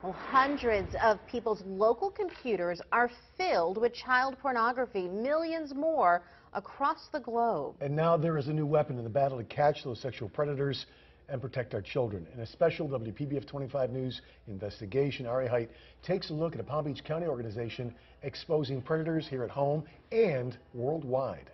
Well, hundreds of people's local computers are filled with child pornography, millions more across the globe. And now there is a new weapon in the battle to catch those sexual predators and protect our children. In a special WPBF 25 News investigation, Ari Height takes a look at a Palm Beach County organization exposing predators here at home and worldwide.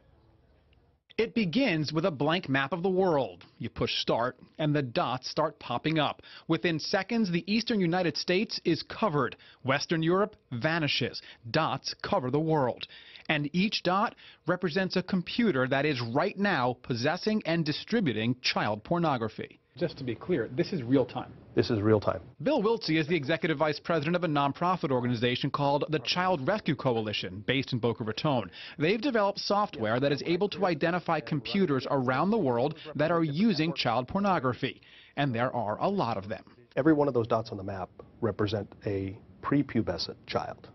It begins with a blank map of the world. You push start, and the dots start popping up. Within seconds, the eastern United States is covered. Western Europe vanishes. Dots cover the world. And each dot represents a computer that is right now possessing and distributing child pornography. Just to be clear, this is real time. This is real time. Bill Wiltsey is the executive vice president of a nonprofit organization called the Child Rescue Coalition, based in Boca Raton. They've developed software that is able to identify computers around the world that are using child pornography. And there are a lot of them. Every one of those dots on the map represent a prepubescent child.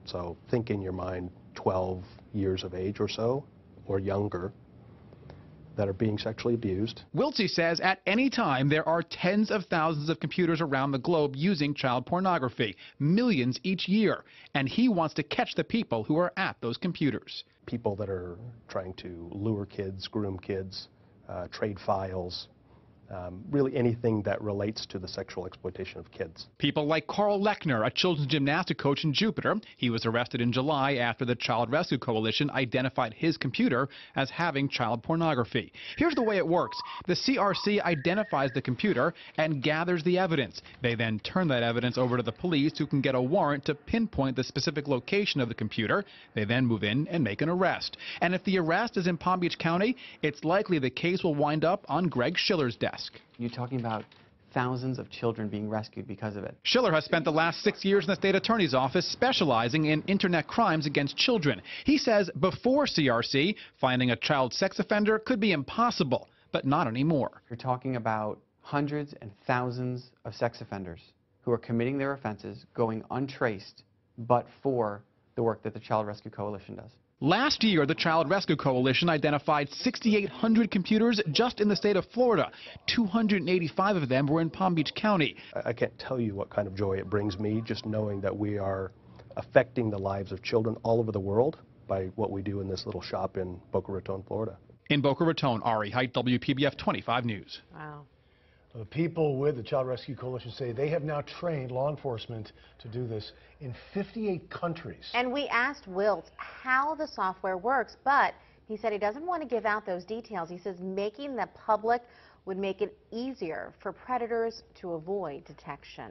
So think in your mind 12 years of age or so, or younger, that are being sexually abused. Wiltsey says at any time there are tens of thousands of computers around the globe using child pornography, millions each year, and he wants to catch the people who are at those computers. People that are trying to lure kids, groom kids, trade files, really anything that relates to the sexual exploitation of kids. People like Carl Lechner, a children's gymnastic coach in Jupiter. He was arrested in July after the Child Rescue Coalition identified his computer as having child pornography. Here's the way it works. The CRC identifies the computer and gathers the evidence. They then turn that evidence over to the police, who can get a warrant to pinpoint the specific location of the computer. They then move in and make an arrest. And if the arrest is in Palm Beach County, it's likely the case will wind up on Greg Schiller's desk. You're talking about thousands of children being rescued because of it. Schiller has spent the last 6 years in the state attorney's office specializing in internet crimes against children. He says before CRC, finding a child sex offender could be impossible, but not anymore. You're talking about hundreds and thousands of sex offenders who are committing their offenses, going untraced, but for the work that the Child Rescue Coalition does. Last year, the Child Rescue Coalition identified 6,800 computers just in the state of Florida. 285 of them were in Palm Beach County. I can't tell you what kind of joy it brings me just knowing that we are affecting the lives of children all over the world by what we do in this little shop in Boca Raton, Florida. In Boca Raton, Ari Height, WPBF 25 News. Wow. The people with the Child Rescue Coalition say they have now trained law enforcement to do this in 58 countries. And we asked Wilt how the software works, but he said he doesn't want to give out those details. He says making them public would make it easier for predators to avoid detection.